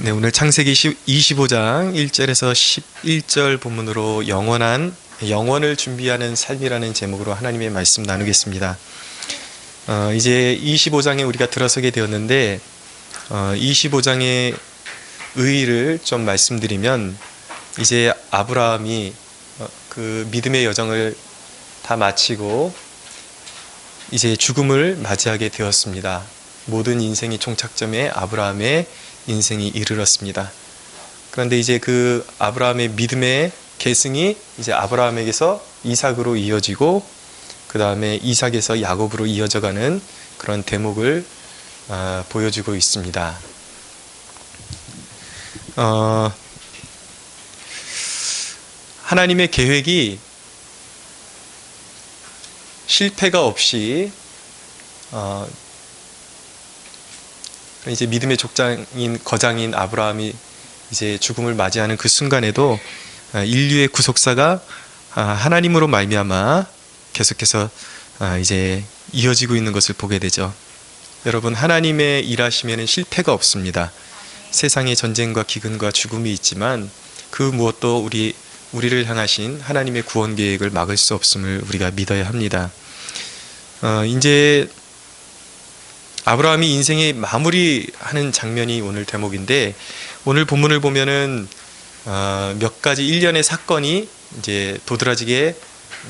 네, 오늘 창세기 25장 1절에서 11절 본문으로 영원을 준비하는 삶이라는 제목으로 하나님의 말씀 나누겠습니다. 이제 25장에 우리가 들어서게 되었는데 25장의 의의를 좀 말씀드리면, 이제 아브라함이 그 믿음의 여정을 다 마치고 이제 죽음을 맞이하게 되었습니다. 모든 인생의 종착점에 아브라함의 인생이 이르렀습니다. 그런데 이제 그 아브라함의 믿음의 계승이 이제 아브라함에게서 이삭으로 이어지고, 그 다음에 이삭에서 야곱으로 이어져가는 그런 대목을 보여주고 있습니다. 하나님의 계획이 실패가 없이 이제 믿음의 거장인 아브라함이 이제 죽음을 맞이하는 그 순간에도 인류의 구속사가 하나님으로 말미암아 계속해서 이제 이어지고 있는 것을 보게 되죠. 여러분, 하나님의 일하심에는 실패가 없습니다. 세상에 전쟁과 기근과 죽음이 있지만 그 무엇도 우리를 향하신 하나님의 구원 계획을 막을 수 없음을 우리가 믿어야 합니다. 이제 아브라함이 인생의 마무리하는 장면이 오늘 대목인데, 오늘 본문을 보면은 몇 가지 일련의 사건이 이제 도드라지게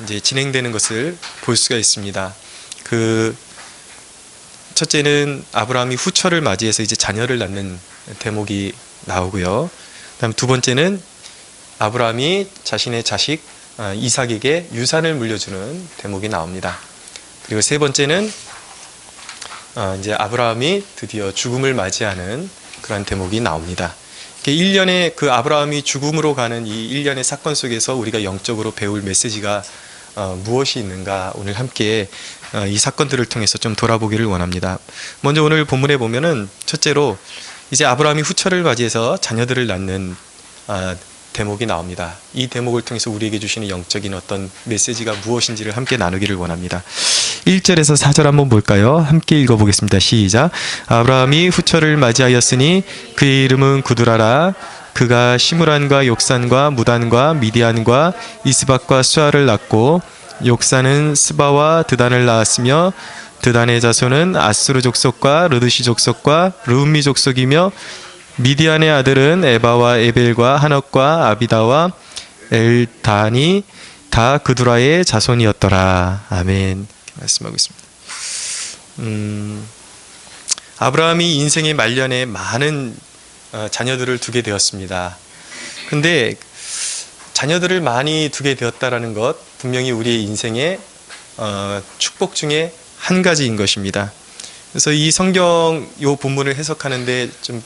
이제 진행되는 것을 볼 수가 있습니다. 그 첫째는 아브라함이 후처를 맞이해서 이제 자녀를 낳는 대목이 나오고요. 그다음 두 번째는 아브라함이 자신의 자식 이삭에게 유산을 물려주는 대목이 나옵니다. 그리고 세 번째는 이제 아브라함이 드디어 죽음을 맞이하는 그런 대목이 나옵니다. 일련의 그 아브라함이 죽음으로 가는 이 일련의 사건 속에서 우리가 영적으로 배울 메시지가 무엇이 있는가, 오늘 함께 이 사건들을 통해서 좀 돌아보기를 원합니다. 먼저 오늘 본문에 보면은 첫째로 이제 아브라함이 후처를 맞이해서 자녀들을 낳는 대목이 나옵니다. 이 대목을 통해서 우리에게 주시는 영적인 어떤 메시지가 무엇인지를 함께 나누기를 원합니다. 1절에서 4절 한번 볼까요? 함께 읽어보겠습니다. 시작. 아브라함이 후처를 맞이하였으니 그의 이름은 구두라라. 그가 시므란과 욕산과 무단과 미디안과 이스박과 수아를 낳고, 욕산은 스바와 드단을 낳았으며 드단의 자손은 아수르 족속과 르드시 족속과 르움미 족속이며, 미디안의 아들은 에바와 에벨과 하녹과 아비다와 엘단이 다 그두라의 자손이었더라. 아멘. 말씀하고 있습니다. 아브라함이 인생의 말년에 많은 자녀들을 두게 되었습니다. 근데 자녀들을 많이 두게 되었다라는 것, 분명히 우리의 인생의 축복 중에 한 가지인 것입니다. 그래서 이 성경 요 본문을 해석하는데 좀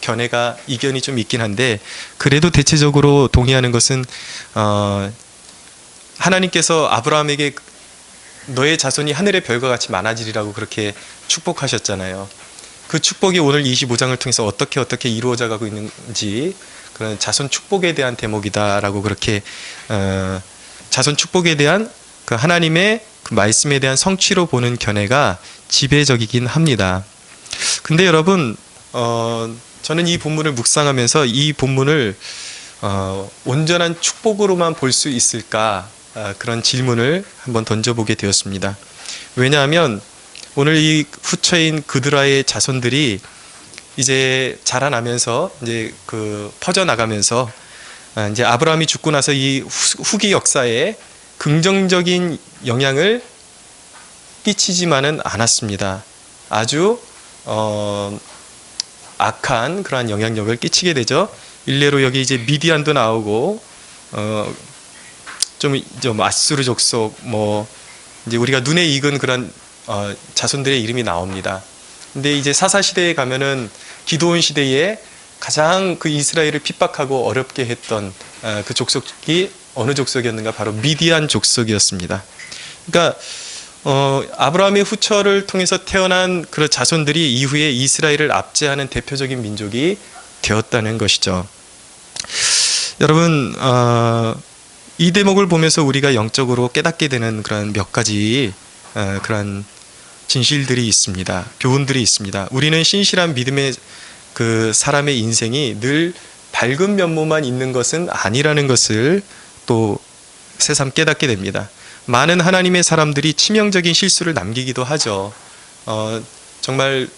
이견이 좀 있긴 한데, 그래도 대체적으로 동의하는 것은 하나님께서 아브라함에게 너의 자손이 하늘의 별과 같이 많아지리라고 그렇게 축복하셨잖아요. 그 축복이 오늘 25장을 통해서 어떻게 이루어져 가고 있는지, 그런 자손 축복에 대한 대목이다라고 그렇게 자손 축복에 대한 그 하나님의 그 말씀에 대한 성취로 보는 견해가 지배적이긴 합니다. 근데 여러분, 저는 이 본문을 묵상하면서 이 본문을 온전한 축복으로만 볼 수 있을까, 그런 질문을 한번 던져보게 되었습니다. 왜냐하면 오늘 이 후처인 그드라의 자손들이 이제 자라나면서 이제 퍼져나가면서 이제 아브라함이 죽고 나서 이 후기 역사에 긍정적인 영향을 끼치지만은 않았습니다. 아주 악한 그러한 영향력을 끼치게 되죠. 일례로 여기 이제 미디안도 나오고 좀 아수르 족속, 이제 우리가 눈에 익은 그런 자손들의 이름이 나옵니다. 근데 이제 사사 시대에 가면은 기드온 시대에 가장 그 이스라엘을 핍박하고 어렵게 했던 그 족속이 어느 족속이었는가? 바로 미디안 족속이었습니다. 그러니까 아브라함의 후처를 통해서 태어난 그런 자손들이 이후에 이스라엘을 압제하는 대표적인 민족이 되었다는 것이죠. 여러분, 이 대목을 보면서 우리가 영적으로 깨닫게 되는 그런 몇 가지 그런 진실들이 있습니다. 교훈들이 있습니다. 우리는 신실한 믿음의 그 사람의 인생이 늘 밝은 면모만 있는 것은 아니라는 것을 또 새삼 깨닫게 됩니다. 많은 하나님의 사람들이 치명적인 실수를 남기기도 하죠. 정말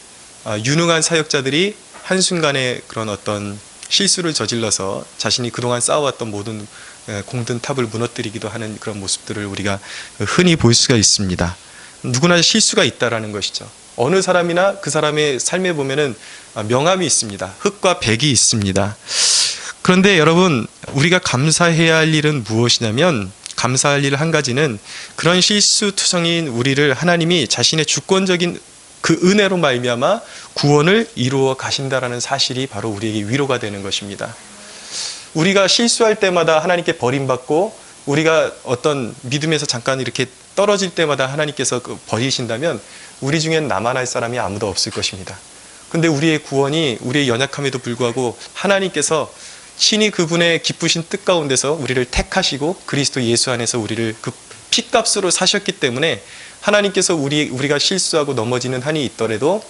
유능한 사역자들이 한순간에 그런 어떤 실수를 저질러서 자신이 그동안 쌓아왔던 모든 공든 탑을 무너뜨리기도 하는 그런 모습들을 우리가 흔히 볼 수가 있습니다. 누구나 실수가 있다라는 것이죠. 어느 사람이나 그 사람의 삶에 보면은 명암이 있습니다. 흙과 백이 있습니다. 그런데 여러분, 우리가 감사해야 할 일은 무엇이냐면, 감사할 일 한 가지는 그런 실수투성인 우리를 하나님이 자신의 주권적인 그 은혜로 말미암아 구원을 이루어 가신다라는 사실이 바로 우리에게 위로가 되는 것입니다. 우리가 실수할 때마다 하나님께 버림받고, 우리가 어떤 믿음에서 잠깐 이렇게 떨어질 때마다 하나님께서 버리신다면 우리 중엔 나만 할 사람이 아무도 없을 것입니다. 근데 우리의 구원이 우리의 연약함에도 불구하고 하나님께서 친히 그분의 기쁘신 뜻 가운데서 우리를 택하시고 그리스도 예수 안에서 우리를 그 피값으로 사셨기 때문에 하나님께서 우리가 실수하고 넘어지는 한이 있더라도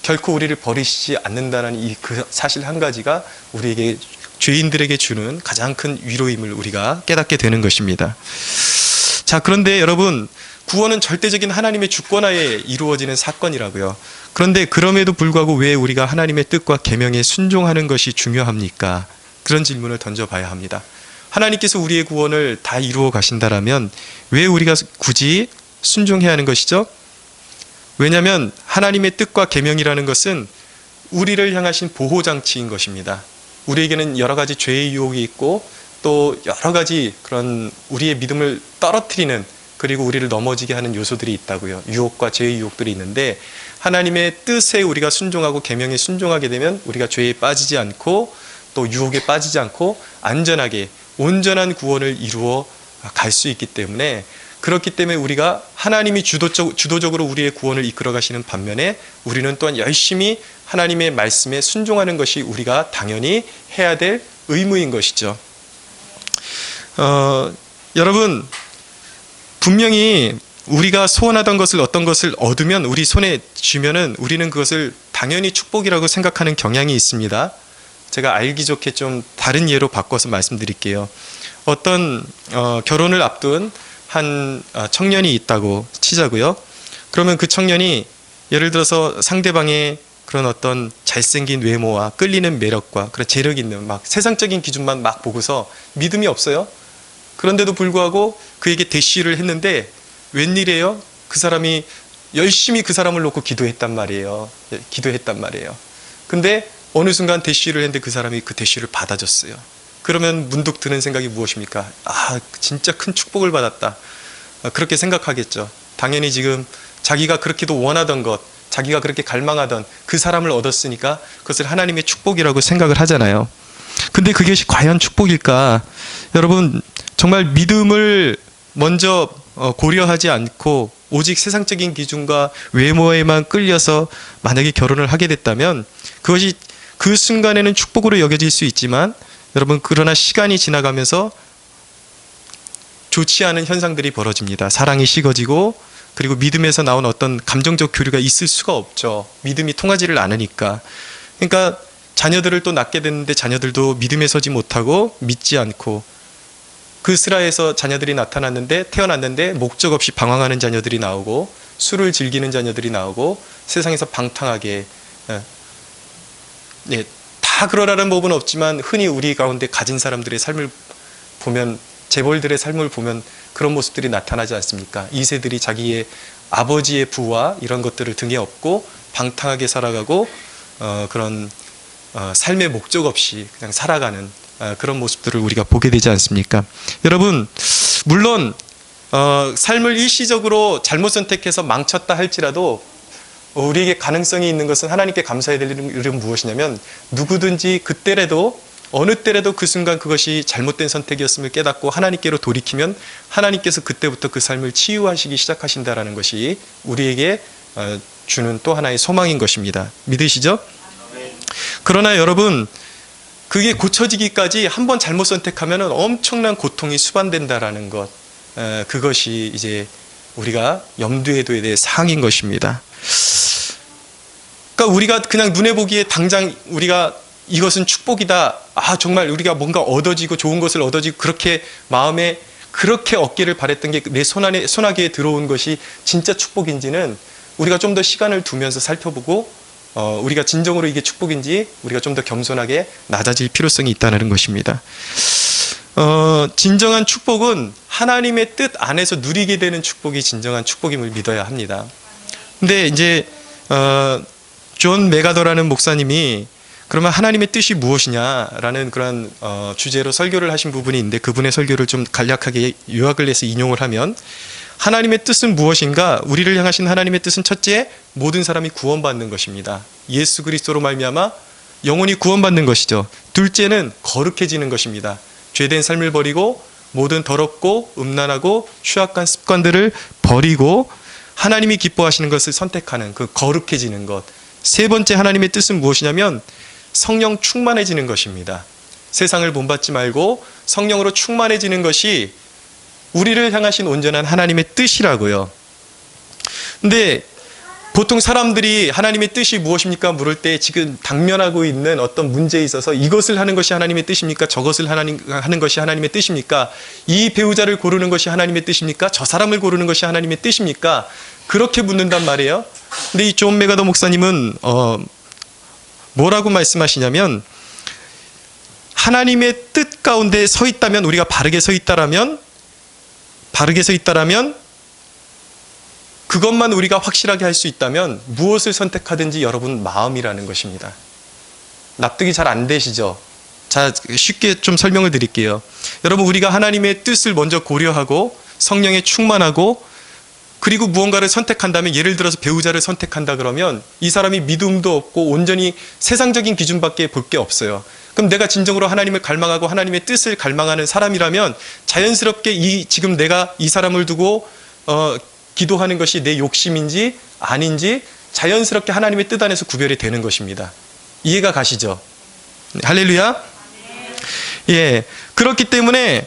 결코 우리를 버리시지 않는다는 이 그 사실 한 가지가 우리에게, 죄인들에게 주는 가장 큰 위로임을 우리가 깨닫게 되는 것입니다. 자, 그런데 여러분, 구원은 절대적인 하나님의 주권하에 이루어지는 사건이라고요. 그런데 그럼에도 불구하고 왜 우리가 하나님의 뜻과 계명에 순종하는 것이 중요합니까? 그런 질문을 던져봐야 합니다. 하나님께서 우리의 구원을 다 이루어 가신다라면 왜 우리가 굳이 순종해야 하는 것이죠? 왜냐하면 하나님의 뜻과 계명이라는 것은 우리를 향하신 보호장치인 것입니다. 우리에게는 여러 가지 죄의 유혹이 있고 또 여러 가지 그런 우리의 믿음을 떨어뜨리는, 그리고 우리를 넘어지게 하는 요소들이 있다고요. 유혹과 죄의 유혹들이 있는데 하나님의 뜻에 우리가 순종하고 계명에 순종하게 되면 우리가 죄에 빠지지 않고 또 유혹에 빠지지 않고 안전하게 온전한 구원을 이루어 갈 수 있기 때문에, 그렇기 때문에 우리가 하나님이 주도적으로 우리의 구원을 이끌어 가시는 반면에 우리는 또한 열심히 하나님의 말씀에 순종하는 것이 우리가 당연히 해야 될 의무인 것이죠. 여러분, 분명히 우리가 소원하던 것을, 어떤 것을 얻으면, 우리 손에 쥐면은 우리는 그것을 당연히 축복이라고 생각하는 경향이 있습니다. 제가 알기 좋게 좀 다른 예로 바꿔서 말씀드릴게요. 어떤 결혼을 앞둔 한 청년이 있다고 치자고요. 그러면 그 청년이 예를 들어서 상대방의 그런 어떤 잘생긴 외모와 끌리는 매력과 그런 재력 있는 막 세상적인 기준만 막 보고서 믿음이 없어요. 그런데도 불구하고 그에게 대시를 했는데 웬일이에요? 그 사람이 열심히 그 사람을 놓고 기도했단 말이에요. 근데 어느 순간 대시를 했는데 그 사람이 그 대시를 받아줬어요. 그러면 문득 드는 생각이 무엇입니까? 아, 진짜 큰 축복을 받았다. 그렇게 생각하겠죠. 당연히 지금 자기가 그렇게도 원하던 것, 자기가 그렇게 갈망하던 그 사람을 얻었으니까 그것을 하나님의 축복이라고 생각을 하잖아요. 근데 그것이 과연 축복일까? 여러분, 정말 믿음을 먼저 고려하지 않고 오직 세상적인 기준과 외모에만 끌려서 만약에 결혼을 하게 됐다면 그것이 그 순간에는 축복으로 여겨질 수 있지만, 여러분, 그러나 시간이 지나가면서 좋지 않은 현상들이 벌어집니다. 사랑이 식어지고, 그리고 믿음에서 나온 어떤 감정적 교류가 있을 수가 없죠. 믿음이 통하지를 않으니까. 그러니까 자녀들을 또 낳게 됐는데 자녀들도 믿음에 서지 못하고 믿지 않고, 그 슬하에서 자녀들이 태어났는데 목적 없이 방황하는 자녀들이 나오고, 술을 즐기는 자녀들이 나오고, 세상에서 방탕하게, 다 그러라는 법은 없지만 흔히 우리 가운데 가진 사람들의 삶을 보면, 재벌들의 삶을 보면 그런 모습들이 나타나지 않습니까? 2세들이 자기의 아버지의 부와 이런 것들을 등에 업고 방탕하게 살아가고 그런 삶의 목적 없이 그냥 살아가는 그런 모습들을 우리가 보게 되지 않습니까? 여러분, 물론 삶을 일시적으로 잘못 선택해서 망쳤다 할지라도 우리에게 가능성이 있는 것은, 하나님께 감사해야 될 일은 무엇이냐면, 누구든지 그때라도 어느 때라도 그 순간 그것이 잘못된 선택이었음을 깨닫고 하나님께로 돌이키면 하나님께서 그때부터 그 삶을 치유하시기 시작하신다라는 것이 우리에게 주는 또 하나의 소망인 것입니다. 믿으시죠? 그러나 여러분, 그게 고쳐지기까지 한 번 잘못 선택하면 엄청난 고통이 수반된다라는 것, 그것이 이제 우리가 염두에 둬야 될 사항인 것입니다. 그러니까 우리가 그냥 눈에 보기에 당장 우리가 이것은 축복이다. 아, 정말 우리가 뭔가 얻어지고 좋은 것을 얻어지고 그렇게 마음에 그렇게 얻기를 바랬던 게 내 손아귀에 들어온 것이 진짜 축복인지는 우리가 좀 더 시간을 두면서 살펴보고 우리가 진정으로 이게 축복인지 우리가 좀 더 겸손하게 낮아질 필요성이 있다는 것입니다. 진정한 축복은 하나님의 뜻 안에서 누리게 되는 축복이 진정한 축복임을 믿어야 합니다. 근데 이제 존 메가더라는 목사님이 그러면 하나님의 뜻이 무엇이냐라는 그런 주제로 설교를 하신 부분이 있는데, 그분의 설교를 좀 간략하게 요약을 해서 인용을 하면, 하나님의 뜻은 무엇인가? 우리를 향하신 하나님의 뜻은 첫째, 모든 사람이 구원받는 것입니다. 예수 그리스도로 말미암아 영혼이 구원받는 것이죠. 둘째는 거룩해지는 것입니다. 죄된 삶을 버리고 모든 더럽고 음란하고 추악한 습관들을 버리고 하나님이 기뻐하시는 것을 선택하는 그 거룩해지는 것. 세 번째 하나님의 뜻은 무엇이냐면 성령 충만해지는 것입니다. 세상을 본받지 말고 성령으로 충만해지는 것이 우리를 향하신 온전한 하나님의 뜻이라고요. 근데 보통 사람들이 하나님의 뜻이 무엇입니까? 물을 때 지금 당면하고 있는 어떤 문제에 있어서 이것을 하는 것이 하나님의 뜻입니까? 저것을 하는 것이 하나님의 뜻입니까? 이 배우자를 고르는 것이 하나님의 뜻입니까? 저 사람을 고르는 것이 하나님의 뜻입니까? 그렇게 묻는단 말이에요. 근데 이 존 메가더 목사님은 뭐라고 말씀하시냐면, 하나님의 뜻 가운데 서 있다면, 우리가 바르게 서 있다라면 그것만 우리가 확실하게 할 수 있다면 무엇을 선택하든지 여러분 마음이라는 것입니다. 납득이 잘 안 되시죠? 자, 쉽게 좀 설명을 드릴게요. 여러분, 우리가 하나님의 뜻을 먼저 고려하고 성령에 충만하고 그리고 무언가를 선택한다면, 예를 들어서 배우자를 선택한다 그러면 이 사람이 믿음도 없고 온전히 세상적인 기준밖에 볼 게 없어요. 그럼 내가 진정으로 하나님을 갈망하고 하나님의 뜻을 갈망하는 사람이라면 자연스럽게 지금 내가 이 사람을 두고 기도하는 것이 내 욕심인지 아닌지 자연스럽게 하나님의 뜻 안에서 구별이 되는 것입니다. 이해가 가시죠? 할렐루야? 예. 그렇기 때문에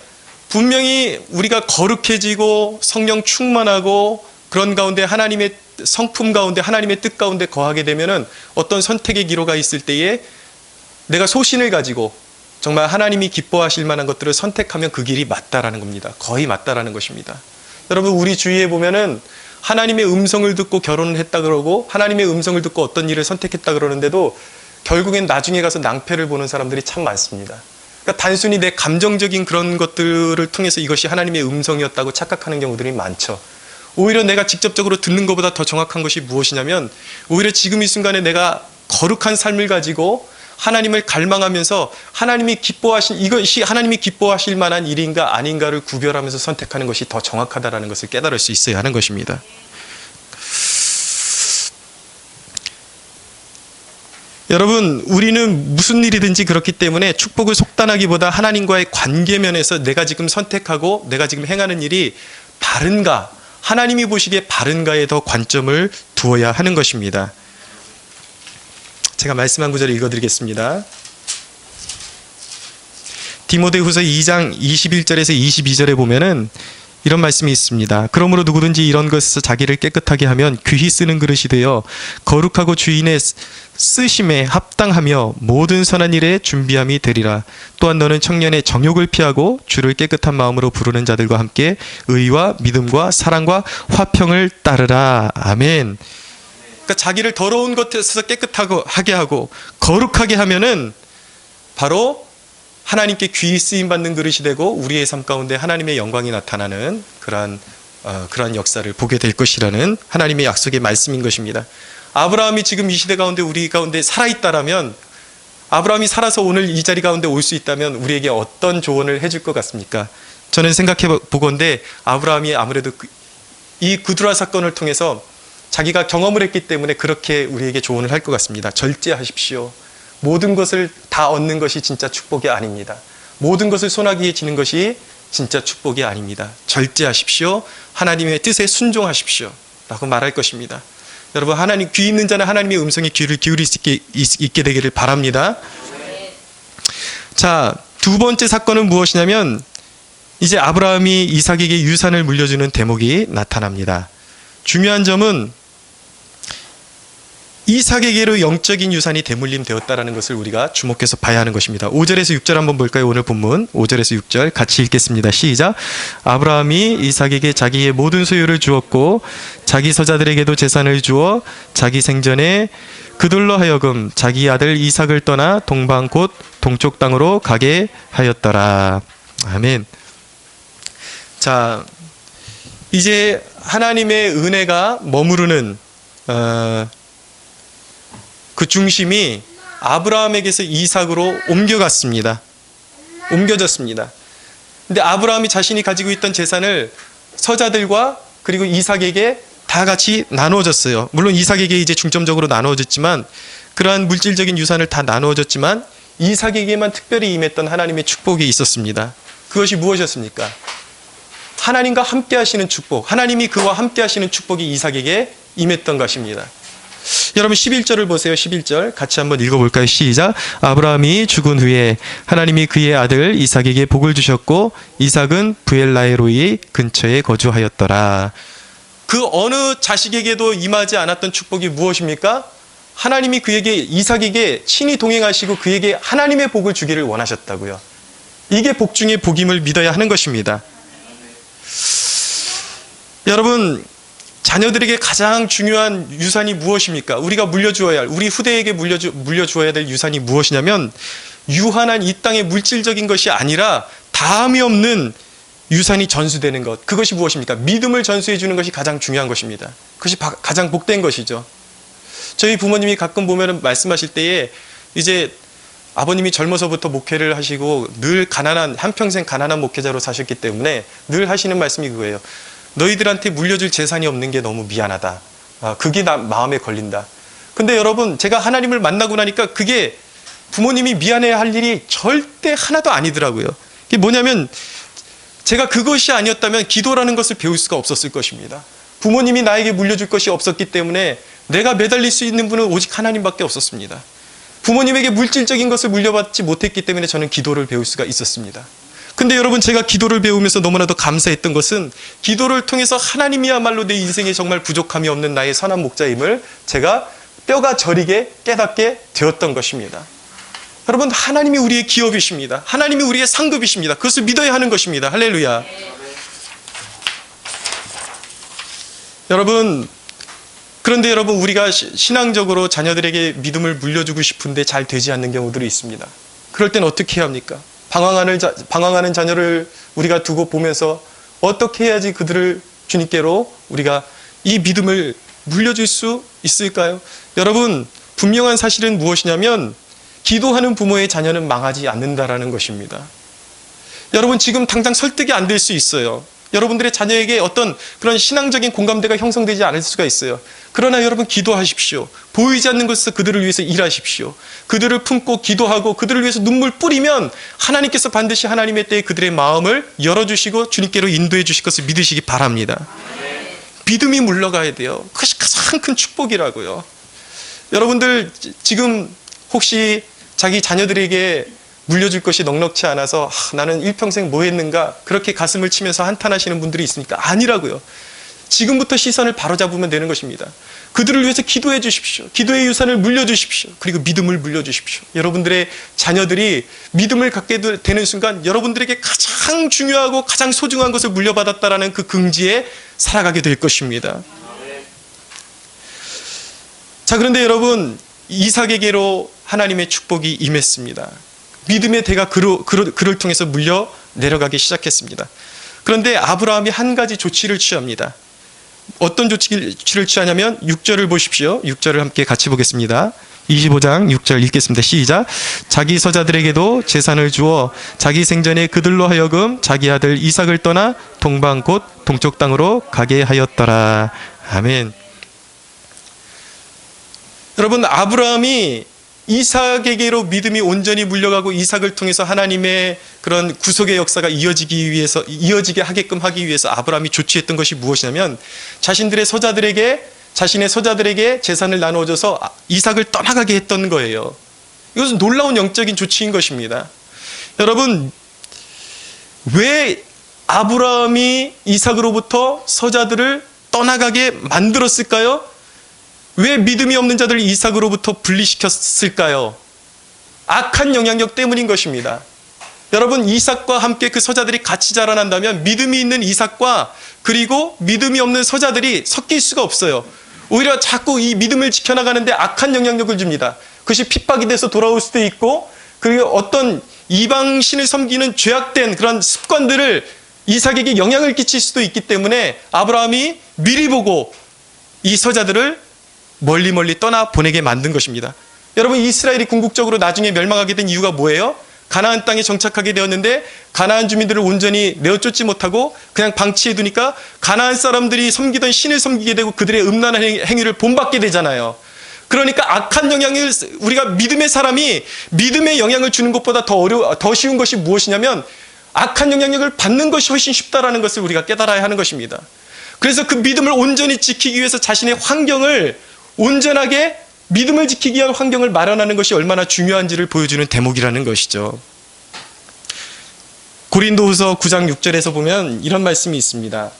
분명히 우리가 거룩해지고 성령 충만하고 그런 가운데 하나님의 성품 가운데 하나님의 뜻 가운데 거하게 되면은 어떤 선택의 기로가 있을 때에 내가 소신을 가지고 정말 하나님이 기뻐하실 만한 것들을 선택하면 그 길이 맞다라는 겁니다. 거의 맞다라는 것입니다. 여러분, 우리 주위에 보면은 하나님의 음성을 듣고 결혼을 했다 그러고 하나님의 음성을 듣고 어떤 일을 선택했다 그러는데도 결국엔 나중에 가서 낭패를 보는 사람들이 참 많습니다. 그러니까 단순히 내 감정적인 그런 것들을 통해서 이것이 하나님의 음성이었다고 착각하는 경우들이 많죠. 오히려 내가 직접적으로 듣는 것보다 더 정확한 것이 무엇이냐면, 오히려 지금 이 순간에 내가 거룩한 삶을 가지고 하나님을 갈망하면서 하나님이 기뻐하신 이것이 하나님이 기뻐하실 만한 일인가 아닌가를 구별하면서 선택하는 것이 더 정확하다라는 것을 깨달을 수 있어야 하는 것입니다. 여러분, 우리는 무슨 일이든지 그렇기 때문에 축복을 속단하기보다 하나님과의 관계면에서 내가 지금 선택하고 내가 지금 행하는 일이 바른가, 하나님이 보시기에 바른가에 더 관점을 두어야 하는 것입니다. 제가 말씀한 구절을 읽어드리겠습니다. 디모데후서 2장 21절에서 22절에 보면은 이런 말씀이 있습니다. 그러므로 누구든지 이런 것에서 자기를 깨끗하게 하면 귀히 쓰는 그릇이 되어 거룩하고 주인의 쓰심에 합당하며 모든 선한 일에 준비함이 되리라. 또한 너는 청년의 정욕을 피하고 주를 깨끗한 마음으로 부르는 자들과 함께 의와 믿음과 사랑과 화평을 따르라. 아멘. 그러니까 자기를 더러운 것에서 깨끗하게 하고 거룩하게 하면은 바로 하나님께 귀히 쓰임 받는 그릇이 되고 우리의 삶 가운데 하나님의 영광이 나타나는 그러한 역사를 보게 될 것이라는 하나님의 약속의 말씀인 것입니다. 아브라함이 지금 이 시대 가운데 우리 가운데 살아있다라면, 아브라함이 살아서 오늘 이 자리 가운데 올 수 있다면 우리에게 어떤 조언을 해줄 것 같습니까? 저는 생각해 보건대 아브라함이 아무래도 이 구두라 사건을 통해서 자기가 경험을 했기 때문에 그렇게 우리에게 조언을 할 것 같습니다. 절제하십시오. 모든 것을 다 얻는 것이 진짜 축복이 아닙니다. 모든 것을 손아귀에 쥐는 것이 진짜 축복이 아닙니다. 절제하십시오. 하나님의 뜻에 순종하십시오. 라고 말할 것입니다. 여러분, 하나님 귀 있는 자는 하나님의 음성에 귀를 기울일 수 있게 되기를 바랍니다. 자, 두 번째 사건은 무엇이냐면 이제 아브라함이 이삭에게 유산을 물려주는 대목이 나타납니다. 중요한 점은 이삭에게로 영적인 유산이 대물림 되었다라는 것을 우리가 주목해서 봐야 하는 것입니다. 5절에서 6절 한번 볼까요? 오늘 본문 5절에서 6절 같이 읽겠습니다. 시작. 아브라함이 이삭에게 자기의 모든 소유를 주었고 자기 서자들에게도 재산을 주어 자기 생전에 그들로 하여금 자기 아들 이삭을 떠나 동방 곧 동쪽 땅으로 가게 하였더라. 아멘. 자, 이제 하나님의 은혜가 머무르는 그 중심이 아브라함에게서 이삭으로 옮겨갔습니다. 옮겨졌습니다. 근데 아브라함이 자신이 가지고 있던 재산을 서자들과 그리고 이삭에게 다 같이 나누어졌어요. 물론 이삭에게 이제 중점적으로 나누어졌지만, 그러한 물질적인 유산을 다 나누어졌지만 이삭에게만 특별히 임했던 하나님의 축복이 있었습니다. 그것이 무엇이었습니까? 하나님과 함께 하시는 축복, 하나님이 그와 함께 하시는 축복이 이삭에게 임했던 것입니다. 여러분 11절을 보세요. 11절 같이 한번 읽어볼까요? 시작. 아브라함이 죽은 후에 하나님이 그의 아들 이삭에게 복을 주셨고 이삭은 브엘라헤로이 근처에 거주하였더라. 그 어느 자식에게도 임하지 않았던 축복이 무엇입니까? 하나님이 그에게, 이삭에게 친히 동행하시고 그에게 하나님의 복을 주기를 원하셨다고요. 이게 복 중에 복임을 믿어야 하는 것입니다. 여러분, 자녀들에게 가장 중요한 유산이 무엇입니까? 우리가 물려주어야 할, 우리 후대에게 물려주어야 될 유산이 무엇이냐면, 유한한 이 땅의 물질적인 것이 아니라 다함이 없는 유산이 전수되는 것. 그것이 무엇입니까? 믿음을 전수해 주는 것이 가장 중요한 것입니다. 그것이 가장 복된 것이죠. 저희 부모님이 가끔 보면 말씀하실 때에, 이제 아버님이 젊어서부터 목회를 하시고 늘 한평생 가난한 목회자로 사셨기 때문에 늘 하시는 말씀이 그거예요. 너희들한테 물려줄 재산이 없는 게 너무 미안하다. 그게 마음에 걸린다. 근데 여러분, 제가 하나님을 만나고 나니까 그게 부모님이 미안해야 할 일이 절대 하나도 아니더라고요. 이게 뭐냐면, 제가 그것이 아니었다면 기도라는 것을 배울 수가 없었을 것입니다. 부모님이 나에게 물려줄 것이 없었기 때문에 내가 매달릴 수 있는 분은 오직 하나님밖에 없었습니다. 부모님에게 물질적인 것을 물려받지 못했기 때문에 저는 기도를 배울 수가 있었습니다. 근데 여러분, 제가 기도를 배우면서 너무나도 감사했던 것은, 기도를 통해서 하나님이야말로 내 인생에 정말 부족함이 없는 나의 선한 목자임을 제가 뼈가 저리게 깨닫게 되었던 것입니다. 여러분, 하나님이 우리의 기업이십니다. 하나님이 우리의 상급이십니다. 그것을 믿어야 하는 것입니다. 할렐루야. 여러분, 그런데 여러분, 우리가 신앙적으로 자녀들에게 믿음을 물려주고 싶은데 잘 되지 않는 경우들이 있습니다. 그럴 땐 어떻게 해야 합니까? 방황하는 자녀를 우리가 두고 보면서 어떻게 해야지 그들을 주님께로 우리가 이 믿음을 물려줄 수 있을까요? 여러분, 분명한 사실은 무엇이냐면, 기도하는 부모의 자녀는 망하지 않는다라는 것입니다. 여러분, 지금 당장 설득이 안 될 수 있어요. 여러분들의 자녀에게 어떤 그런 신앙적인 공감대가 형성되지 않을 수가 있어요. 그러나 여러분, 기도하십시오. 보이지 않는 것에서 그들을 위해서 일하십시오. 그들을 품고 기도하고 그들을 위해서 눈물 뿌리면 하나님께서 반드시 하나님의 때에 그들의 마음을 열어주시고 주님께로 인도해 주실 것을 믿으시기 바랍니다. 믿음이 물러가야 돼요. 그것이 가장 큰 축복이라고요. 여러분들 지금 혹시 자기 자녀들에게 물려줄 것이 넉넉치 않아서 나는 일평생 뭐 했는가 그렇게 가슴을 치면서 한탄하시는 분들이 있으니까, 아니라고요. 지금부터 시선을 바로잡으면 되는 것입니다. 그들을 위해서 기도해 주십시오. 기도의 유산을 물려주십시오. 그리고 믿음을 물려주십시오. 여러분들의 자녀들이 믿음을 갖게 되는 순간 여러분들에게 가장 중요하고 가장 소중한 것을 물려받았다라는 그 긍지에 살아가게 될 것입니다. 자, 그런데 여러분, 이삭에게로 하나님의 축복이 임했습니다. 믿음의 대가 그를 통해서 물려 내려가기 시작했습니다. 그런데 아브라함이 한 가지 조치를 취합니다. 어떤 조치를 취하냐면 6절을 보십시오. 6절을 함께 같이 보겠습니다. 25장 6절 읽겠습니다. 시작. 자기 서자들에게도 재산을 주어 자기 생전에 그들로 하여금 자기 아들 이삭을 떠나 동방 곧 동쪽 땅으로 가게 하였더라. 아멘. 여러분, 아브라함이 이삭에게로 믿음이 온전히 물려가고 이삭을 통해서 하나님의 그런 구속의 역사가 이어지게 하게끔 하기 위해서 아브라함이 조치했던 것이 무엇이냐면, 자신의 서자들에게 재산을 나누어줘서 이삭을 떠나가게 했던 거예요. 이것은 놀라운 영적인 조치인 것입니다. 여러분, 왜 아브라함이 이삭으로부터 서자들을 떠나가게 만들었을까요? 왜 믿음이 없는 자들을 이삭으로부터 분리시켰을까요? 악한 영향력 때문인 것입니다. 여러분, 이삭과 함께 그 서자들이 같이 자라난다면 믿음이 있는 이삭과 그리고 믿음이 없는 서자들이 섞일 수가 없어요. 오히려 자꾸 이 믿음을 지켜나가는데 악한 영향력을 줍니다. 그것이 핍박이 돼서 돌아올 수도 있고, 그리고 어떤 이방신을 섬기는 죄악된 그런 습관들을 이삭에게 영향을 끼칠 수도 있기 때문에 아브라함이 미리 보고 이 서자들을 멀리 떠나 보내게 만든 것입니다. 여러분, 이스라엘이 궁극적으로 나중에 멸망하게 된 이유가 뭐예요? 가나안 땅에 정착하게 되었는데 가나안 주민들을 온전히 내어쫓지 못하고 그냥 방치해 두니까 가나안 사람들이 섬기던 신을 섬기게 되고 그들의 음란한 행위를 본받게 되잖아요. 그러니까 악한 영향을, 우리가 믿음의 사람이 믿음의 영향을 주는 것보다 더 쉬운 것이 무엇이냐면 악한 영향력을 받는 것이 훨씬 쉽다라는 것을 우리가 깨달아야 하는 것입니다. 그래서 그 믿음을 온전히 지키기 위해서 자신의 환경을 온전하게, 믿음을 지키기 위한 환경을 마련하는 것이 얼마나 중요한지를 보여주는 대목이라는 것이죠. 고린도후서 9장 6절에서 보면 이런 말씀이 있습니다.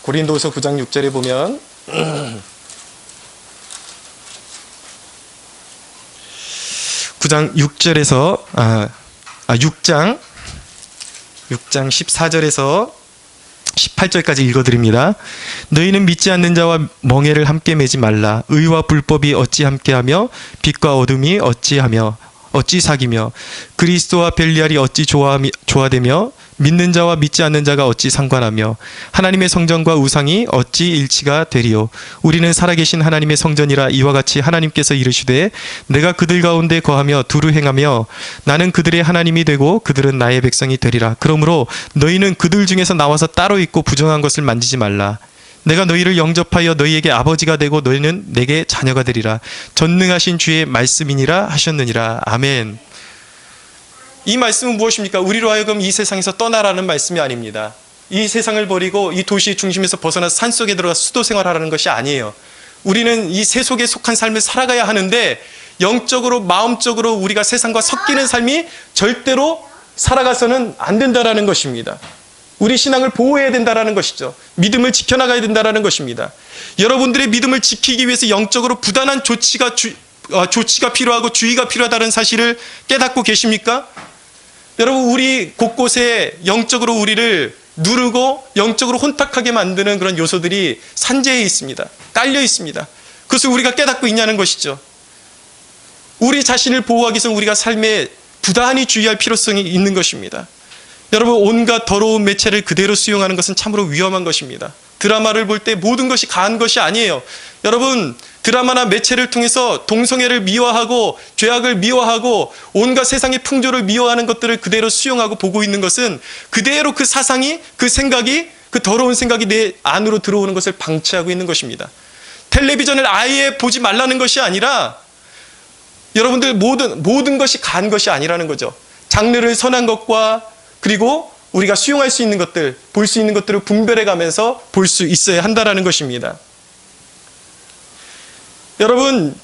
고린도후서 9장 6절에 보면 9장 6절에서 6장 14절에서 18절까지 읽어드립니다. 너희는 믿지 않는 자와 멍에를 함께 매지 말라. 의와 불법이 어찌 함께하며 빛과 어둠이 어찌 사귀며 그리스도와 벨리알이 어찌 조화되며 믿는 자와 믿지 않는 자가 어찌 상관하며 하나님의 성전과 우상이 어찌 일치가 되리요. 우리는 살아계신 하나님의 성전이라. 이와 같이 하나님께서 이르시되 내가 그들 가운데 거하며 두루 행하며 나는 그들의 하나님이 되고 그들은 나의 백성이 되리라. 그러므로 너희는 그들 중에서 나와서 따로 있고 부정한 것을 만지지 말라. 내가 너희를 영접하여 너희에게 아버지가 되고 너희는 내게 자녀가 되리라. 전능하신 주의 말씀이니라 하셨느니라. 아멘. 이 말씀은 무엇입니까? 우리로 하여금 이 세상에서 떠나라는 말씀이 아닙니다. 이 세상을 버리고 이 도시 중심에서 벗어나 산속에 들어가 수도 생활하라는 것이 아니에요. 우리는 이 세속에 속한 삶을 살아가야 하는데 영적으로, 마음적으로 우리가 세상과 섞이는 삶이 절대로 살아가서는 안 된다라는 것입니다. 우리 신앙을 보호해야 된다라는 것이죠. 믿음을 지켜나가야 된다라는 것입니다. 여러분들의 믿음을 지키기 위해서 영적으로 부단한 조치가 필요하고 주의가 필요하다는 사실을 깨닫고 계십니까? 여러분, 우리 곳곳에 영적으로 우리를 누르고 영적으로 혼탁하게 만드는 그런 요소들이 산재해 있습니다. 깔려 있습니다. 그것을 우리가 깨닫고 있냐는 것이죠. 우리 자신을 보호하기 위해서 우리가 삶에 부단히 주의할 필요성이 있는 것입니다. 여러분, 온갖 더러운 매체를 그대로 수용하는 것은 참으로 위험한 것입니다. 드라마를 볼 때 모든 것이 가한 것이 아니에요. 여러분, 드라마나 매체를 통해서 동성애를 미화하고 죄악을 미화하고 온갖 세상의 풍조를 미화하는 것들을 그대로 수용하고 보고 있는 것은 그대로 그 사상이, 그 생각이, 그 더러운 생각이 내 안으로 들어오는 것을 방치하고 있는 것입니다. 텔레비전을 아예 보지 말라는 것이 아니라 여러분들 모든 것이 가한 것이 아니라는 거죠. 장르를 선한 것과 그리고 우리가 수용할 수 있는 것들, 볼 수 있는 것들을 분별해 가면서 볼 수 있어야 한다라는 것입니다. 여러분,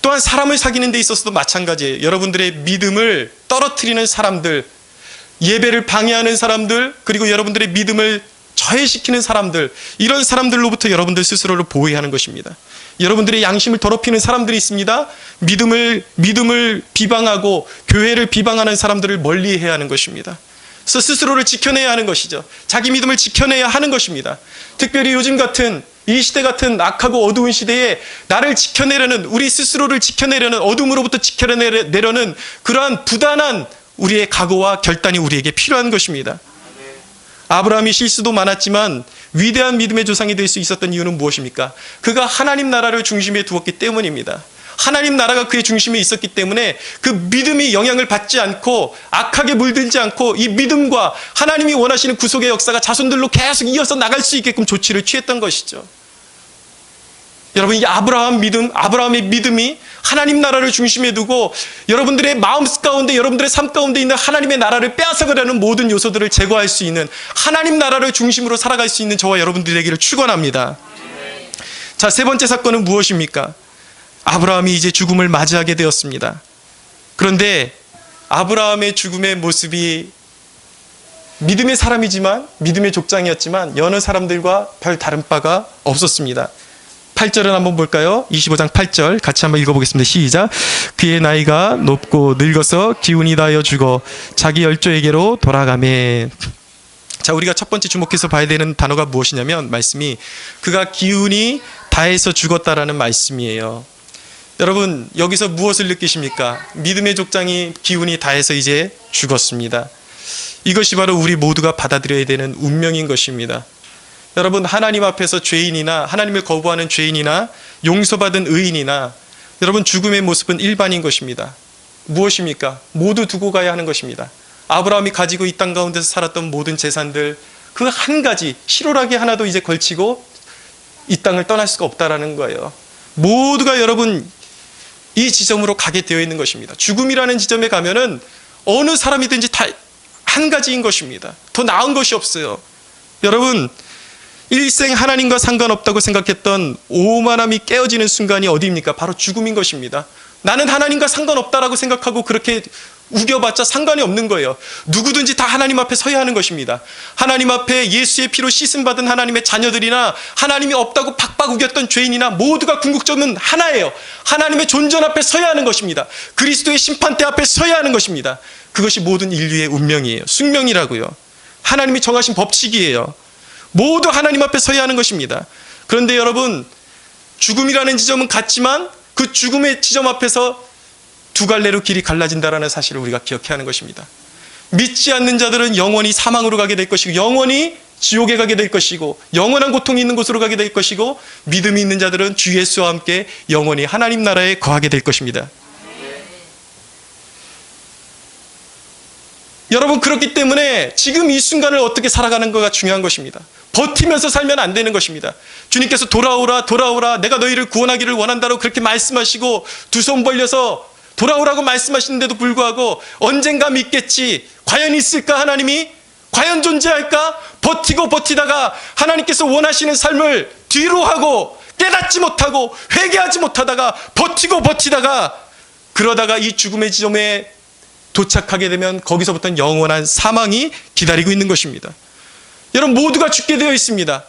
또한 사람을 사귀는 데 있어서도 마찬가지예요. 여러분들의 믿음을 떨어뜨리는 사람들, 예배를 방해하는 사람들, 그리고 여러분들의 믿음을 저해시키는 사람들, 이런 사람들로부터 여러분들 스스로를 보호해야 하는 것입니다. 여러분들의 양심을 더럽히는 사람들이 있습니다. 믿음을 비방하고 교회를 비방하는 사람들을 멀리해야 하는 것입니다. 그래서 스스로를 지켜내야 하는 것이죠. 자기 믿음을 지켜내야 하는 것입니다. 특별히 요즘 같은 이 시대 같은 악하고 어두운 시대에 나를 지켜내려는, 우리 스스로를 지켜내려는, 어둠으로부터 지켜내려는 그러한 부단한 우리의 각오와 결단이 우리에게 필요한 것입니다. 아브라함이 실수도 많았지만 위대한 믿음의 조상이 될 수 있었던 이유는 무엇입니까? 그가 하나님 나라를 중심에 두었기 때문입니다. 하나님 나라가 그의 중심에 있었기 때문에 그 믿음이 영향을 받지 않고 악하게 물들지 않고 이 믿음과 하나님이 원하시는 구속의 역사가 자손들로 계속 이어서 나갈 수 있게끔 조치를 취했던 것이죠. 여러분, 이 아브라함의 믿음이 하나님 나라를 중심에 두고 여러분들의 마음 가운데, 여러분들의 삶 가운데 있는 하나님의 나라를 빼앗아가려는 모든 요소들을 제거할 수 있는, 하나님 나라를 중심으로 살아갈 수 있는 저와 여러분들이 되기를 축원합니다. 자, 세 번째 사건은 무엇입니까? 아브라함이 이제 죽음을 맞이하게 되었습니다. 그런데 아브라함의 죽음의 모습이 믿음의 사람이지만, 믿음의 족장이었지만 여느 사람들과 별 다른 바가 없었습니다. 8절을 한번 볼까요? 25장 8절 같이 한번 읽어보겠습니다. 시작. 그의 나이가 높고 늙어서 기운이 다하여 죽어 자기 열조에게로 돌아가매. 자, 우리가 첫 번째 주목해서 봐야 되는 단어가 무엇이냐면, 말씀이 그가 기운이 다해서 죽었다라는 말씀이에요. 여러분, 여기서 무엇을 느끼십니까? 믿음의 족장이 기운이 다해서 이제 죽었습니다. 이것이 바로 우리 모두가 받아들여야 되는 운명인 것입니다. 여러분, 하나님 앞에서 죄인이나 하나님을 거부하는 죄인이나 용서받은 의인이나 여러분, 죽음의 모습은 일반인 것입니다. 무엇입니까? 모두 두고 가야 하는 것입니다. 아브라함이 가지고 이 땅 가운데서 살았던 모든 재산들, 그 한 가지 실오라기 하나도 이제 걸치고 이 땅을 떠날 수가 없다라는 거예요. 모두가 여러분 이 지점으로 가게 되어 있는 것입니다. 죽음이라는 지점에 가면은 어느 사람이든지 다 한 가지인 것입니다. 더 나은 것이 없어요. 여러분, 일생 하나님과 상관없다고 생각했던 오만함이 깨어지는 순간이 어디입니까? 바로 죽음인 것입니다. 나는 하나님과 상관없다라고 생각하고 그렇게 우겨봤자 상관이 없는 거예요. 누구든지 다 하나님 앞에 서야 하는 것입니다. 하나님 앞에 예수의 피로 씻음받은 하나님의 자녀들이나 하나님이 없다고 박박 우겼던 죄인이나 모두가 궁극점은 하나예요. 하나님의 존전 앞에 서야 하는 것입니다. 그리스도의 심판대 앞에 서야 하는 것입니다. 그것이 모든 인류의 운명이에요. 숙명이라고요. 하나님이 정하신 법칙이에요. 모두 하나님 앞에 서야 하는 것입니다. 그런데 여러분, 죽음이라는 지점은 같지만 그 죽음의 지점 앞에서 두 갈래로 길이 갈라진다는 사실을 우리가 기억해야 하는 것입니다. 믿지 않는 자들은 영원히 사망으로 가게 될 것이고, 영원히 지옥에 가게 될 것이고, 영원한 고통이 있는 곳으로 가게 될 것이고, 믿음이 있는 자들은 주 예수와 함께 영원히 하나님 나라에 거하게 될 것입니다. 여러분, 그렇기 때문에 지금 이 순간을 어떻게 살아가는가가 중요한 것입니다. 버티면서 살면 안 되는 것입니다. 주님께서 돌아오라 돌아오라 내가 너희를 구원하기를 원한다고 그렇게 말씀하시고 두 손 벌려서 돌아오라고 말씀하시는데도 불구하고 언젠가 믿겠지, 과연 있을까 하나님이? 과연 존재할까? 버티고 버티다가 하나님께서 원하시는 삶을 뒤로 하고 깨닫지 못하고 회개하지 못하다가 버티고 버티다가 그러다가 이 죽음의 지점에 도착하게 되면 거기서부터는 영원한 사망이 기다리고 있는 것입니다. 여러분, 모두가 죽게 되어 있습니다.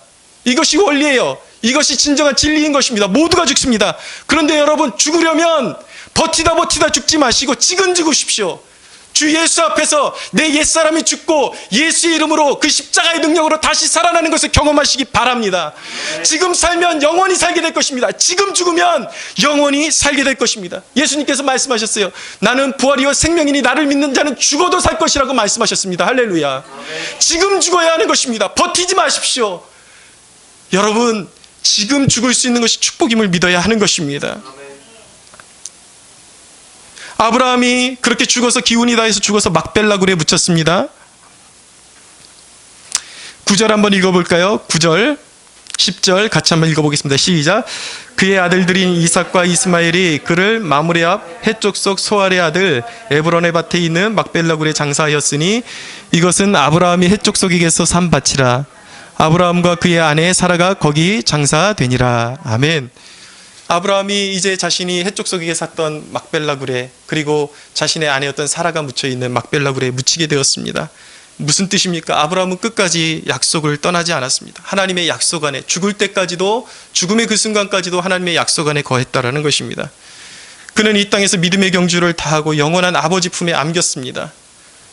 이것이 원리예요. 이것이 진정한 진리인 것입니다. 모두가 죽습니다. 그런데 여러분, 죽으려면 버티다 죽지 마시고 지금 죽으십시오. 주 예수 앞에서 내 옛사람이 죽고 예수의 이름으로 그 십자가의 능력으로 다시 살아나는 것을 경험하시기 바랍니다. 지금 살면 영원히 살게 될 것입니다. 지금 죽으면 영원히 살게 될 것입니다. 예수님께서 말씀하셨어요. 나는 부활이요 생명이니 나를 믿는 자는 죽어도 살 것이라고 말씀하셨습니다. 할렐루야. 지금 죽어야 하는 것입니다. 버티지 마십시오. 여러분, 지금 죽을 수 있는 것이 축복임을 믿어야 하는 것입니다. 아브라함이 그렇게 죽어서 기운이 다해서 죽어서 막벨라 굴에 묻혔습니다. 9절 한번 읽어볼까요? 9절 10절 같이 한번 읽어보겠습니다. 시작. 그의 아들들인 이삭과 이스마엘이 그를 마므레 앞 해쪽 속 소알의 아들 에브론의 밭에 있는 막벨라 굴에 장사하였으니 이것은 아브라함이 해쪽 속에게서 산 밭이라. 아브라함과 그의 아내 사라가 거기 장사되니라. 아멘. 아브라함이 이제 자신이 해쪽 속에게 샀던 막벨라 굴에, 그리고 자신의 아내였던 사라가 묻혀있는 막벨라 굴에 묻히게 되었습니다. 무슨 뜻입니까? 아브라함은 끝까지 약속을 떠나지 않았습니다. 하나님의 약속 안에, 죽을 때까지도, 죽음의 그 순간까지도 하나님의 약속 안에 거했다라는 것입니다. 그는 이 땅에서 믿음의 경주를 다하고 영원한 아버지 품에 안겼습니다.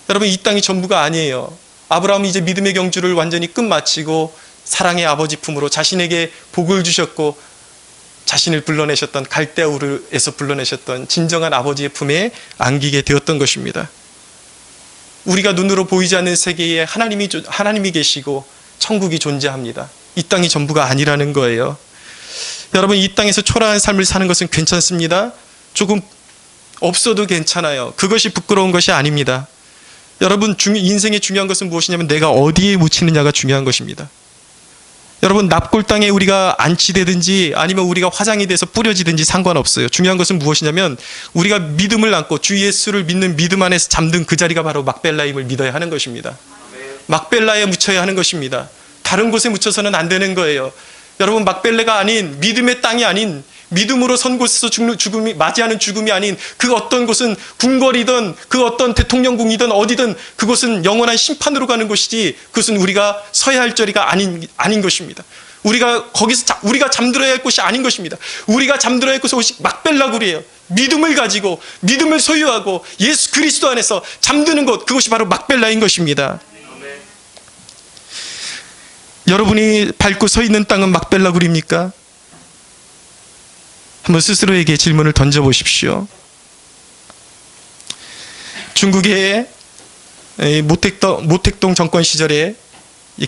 여러분, 이 땅이 전부가 아니에요. 아브라함이 이제 믿음의 경주를 완전히 끝마치고 사랑의 아버지 품으로 자신에게 복을 주셨고 자신을 불러내셨던 갈대아우르에서 불러내셨던 진정한 아버지의 품에 안기게 되었던 것입니다. 우리가 눈으로 보이지 않는 세계에 하나님이 계시고 천국이 존재합니다. 이 땅이 전부가 아니라는 거예요. 여러분, 이 땅에서 초라한 삶을 사는 것은 괜찮습니다. 조금 없어도 괜찮아요. 그것이 부끄러운 것이 아닙니다. 여러분, 인생의 중요한 것은 무엇이냐면 내가 어디에 묻히느냐가 중요한 것입니다. 여러분, 납골 땅에 우리가 안치되든지 아니면 우리가 화장이 돼서 뿌려지든지 상관없어요. 중요한 것은 무엇이냐면 우리가 믿음을 안고 주 예수를 믿는 믿음 안에서 잠든 그 자리가 바로 막벨라임을 믿어야 하는 것입니다. 막벨라에 묻혀야 하는 것입니다. 다른 곳에 묻혀서는 안 되는 거예요. 여러분, 막벨라가 아닌, 믿음의 땅이 아닌 믿음으로 선 곳에서 죽음이 맞이하는 죽음이 아닌 그 어떤 곳은 궁궐이든 그 어떤 대통령궁이든 어디든 그곳은 영원한 심판으로 가는 곳이지 그것은 우리가 서야 할 자리가 아닌 것입니다. 우리가 잠들어야 할 곳이 아닌 것입니다. 우리가 잠들어야 할 곳은 막벨라굴이에요. 믿음을 가지고 믿음을 소유하고 예수 그리스도 안에서 잠드는 곳, 그것이 바로 막벨라인 것입니다. 여러분이 밟고 서 있는 땅은 막벨라굴입니까? 한번 스스로에게 질문을 던져보십시오. 중국의 모택동 정권 시절에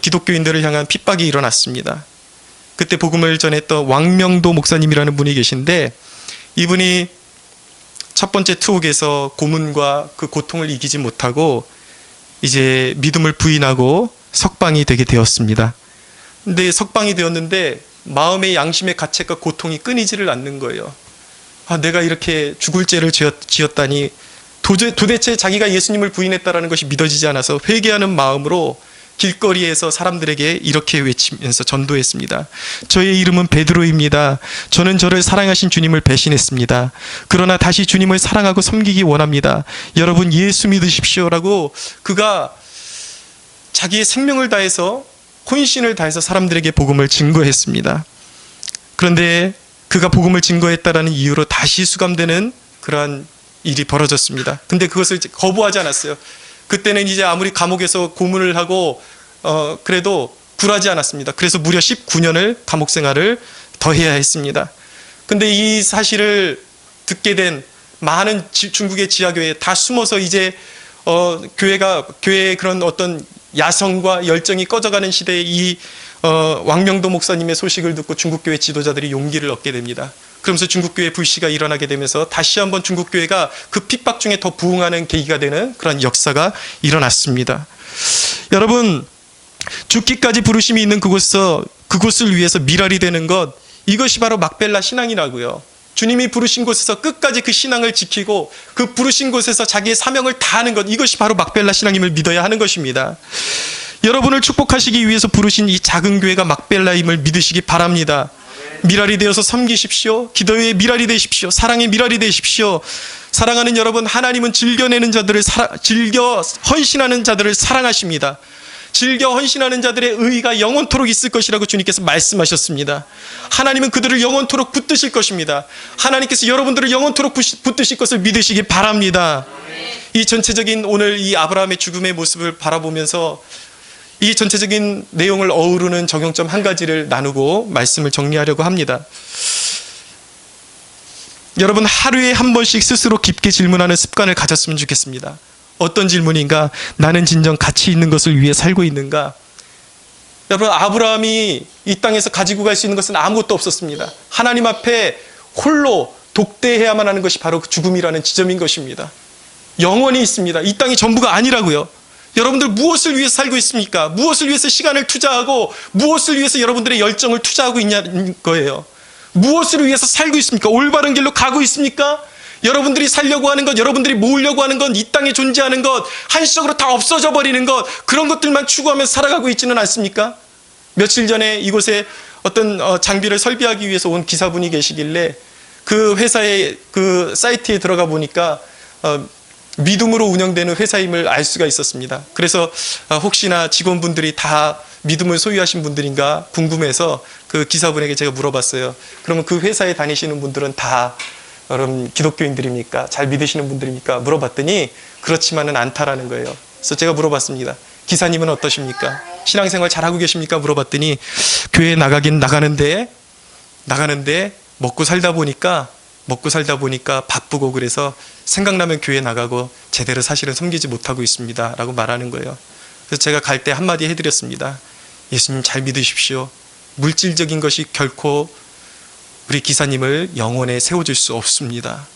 기독교인들을 향한 핍박이 일어났습니다. 그때 복음을 전했던 왕명도 목사님이라는 분이 계신데, 이분이 첫 번째 투옥에서 고문과 그 고통을 이기지 못하고 이제 믿음을 부인하고 석방이 되게 되었습니다. 근데 석방이 되었는데 마음의 양심의 가책과 고통이 끊이지를 않는 거예요. 내가 이렇게 죽을 죄를 지었다니, 도대체 자기가 예수님을 부인했다라는 것이 믿어지지 않아서 회개하는 마음으로 길거리에서 사람들에게 이렇게 외치면서 전도했습니다. 저의 이름은 베드로입니다. 저는 저를 사랑하신 주님을 배신했습니다. 그러나 다시 주님을 사랑하고 섬기기 원합니다. 여러분 예수 믿으십시오라고 그가 자기의 생명을 다해서, 혼신을 다해서 사람들에게 복음을 증거했습니다. 그런데 그가 복음을 증거했다라는 이유로 다시 수감되는 그러한 일이 벌어졌습니다. 근데 그것을 거부하지 않았어요. 그때는 이제 아무리 감옥에서 고문을 하고 그래도 굴하지 않았습니다. 그래서 무려 19년을 감옥 생활을 더 해야 했습니다. 근데 이 사실을 듣게 된 많은 중국의 지하교회에 다 숨어서 이제 교회의 그런 어떤 야성과 열정이 꺼져가는 시대에 이 왕명도 목사님의 소식을 듣고 중국교회 지도자들이 용기를 얻게 됩니다. 그러면서 중국교회 불씨가 일어나게 되면서 다시 한번 중국교회가 그 핍박 중에 더 부흥하는 계기가 되는 그런 역사가 일어났습니다. 여러분, 죽기까지 부르심이 있는 그곳을 위해서 밀알이 되는 것, 이것이 바로 막벨라 신앙이라고요. 주님이 부르신 곳에서 끝까지 그 신앙을 지키고 그 부르신 곳에서 자기의 사명을 다하는 것, 이것이 바로 막벨라 신앙임을 믿어야 하는 것입니다. 여러분을 축복하시기 위해서 부르신 이 작은 교회가 막벨라임을 믿으시기 바랍니다. 밀알이 되어서 섬기십시오. 기도의 밀알이 되십시오. 사랑의 밀알이 되십시오. 사랑하는 여러분, 하나님은 즐겨 헌신하는 자들을 사랑하십니다. 즐겨 헌신하는 자들의 의의가 영원토록 있을 것이라고 주님께서 말씀하셨습니다. 하나님은 그들을 영원토록 붙드실 것입니다. 하나님께서 여러분들을 영원토록 붙드실 것을 믿으시기 바랍니다. 이 전체적인 오늘 이 아브라함의 죽음의 모습을 바라보면서 이 전체적인 내용을 어우르는 적용점 한 가지를 나누고 말씀을 정리하려고 합니다. 여러분, 하루에 한 번씩 스스로 깊게 질문하는 습관을 가졌으면 좋겠습니다. 어떤 질문인가? 나는 진정 가치 있는 것을 위해 살고 있는가? 여러분, 아브라함이 이 땅에서 가지고 갈 수 있는 것은 아무것도 없었습니다. 하나님 앞에 홀로 독대해야만 하는 것이 바로 그 죽음이라는 지점인 것입니다. 영원히 있습니다. 이 땅이 전부가 아니라고요. 여러분들 무엇을 위해서 살고 있습니까? 무엇을 위해서 시간을 투자하고 무엇을 위해서 여러분들의 열정을 투자하고 있냐는 거예요. 무엇을 위해서 살고 있습니까? 올바른 길로 가고 있습니까? 여러분들이 살려고 하는 것, 여러분들이 모으려고 하는 것, 이 땅에 존재하는 것, 한시적으로 다 없어져 버리는 것, 그런 것들만 추구하면서 살아가고 있지는 않습니까? 며칠 전에 이곳에 어떤 장비를 설비하기 위해서 온 기사분이 계시길래 그 회사의 그 사이트에 들어가 보니까 믿음으로 운영되는 회사임을 알 수가 있었습니다. 그래서 혹시나 직원분들이 다 믿음을 소유하신 분들인가 궁금해서 그 기사분에게 제가 물어봤어요. 그러면 그 회사에 다니시는 분들은 다 여러분 기독교인들입니까? 잘 믿으시는 분들입니까? 물어봤더니 그렇지만은 않다라는 거예요. 그래서 제가 물어봤습니다. 기사님은 어떠십니까? 신앙생활 잘하고 계십니까? 물어봤더니 교회에 나가긴 나가는데 먹고 살다 보니까 바쁘고 그래서 생각나면 교회 나가고 제대로 사실은 섬기지 못하고 있습니다 라고 말하는 거예요. 그래서 제가 갈 때 한마디 해드렸습니다. 예수님 잘 믿으십시오. 물질적인 것이 결코 우리 기사님을 영원에 세워줄 수 없습니다.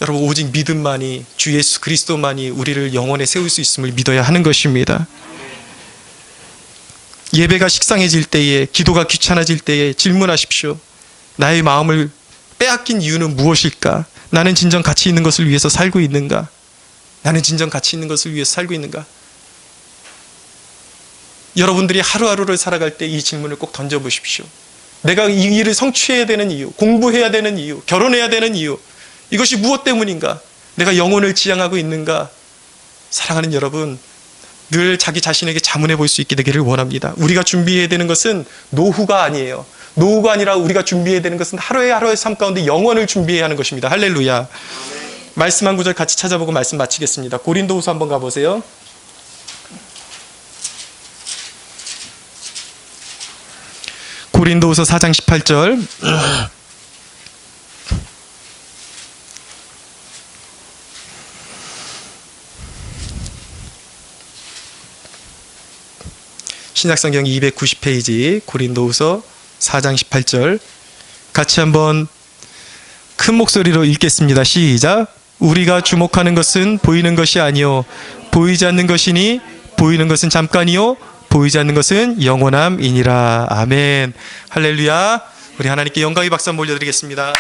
여러분, 오직 믿음만이, 주 예수 그리스도만이 우리를 영원에 세울 수 있음을 믿어야 하는 것입니다. 예배가 식상해질 때에, 기도가 귀찮아질 때에 질문하십시오. 나의 마음을 빼앗긴 이유는 무엇일까? 나는 진정 가치 있는 것을 위해서 살고 있는가? 나는 진정 가치 있는 것을 위해서 살고 있는가? 여러분들이 하루하루를 살아갈 때 이 질문을 꼭 던져보십시오. 내가 이 일을 성취해야 되는 이유, 공부해야 되는 이유, 결혼해야 되는 이유, 이것이 무엇 때문인가? 내가 영혼을 지향하고 있는가? 사랑하는 여러분, 늘 자기 자신에게 자문해 볼 수 있게 되기를 원합니다. 우리가 준비해야 되는 것은 노후가 아니에요. 노후가 아니라 우리가 준비해야 되는 것은 하루의 삶 가운데 영원을 준비해야 하는 것입니다. 할렐루야. 말씀 한 구절 같이 찾아보고 말씀 마치겠습니다. 고린도후서 한번 가보세요. 고린도후서 4장 18절. 신약성경 290페이지 고린도후서 4장 18절 같이 한번 큰 목소리로 읽겠습니다. 시작. 우리가 주목하는 것은 보이는 것이 아니요 보이지 않는 것이니 보이는 것은 잠깐이요 보이지 않는 것은 영원함이니라. 아멘. 할렐루야. 우리 하나님께 영광의 박수 한번 올려드리겠습니다.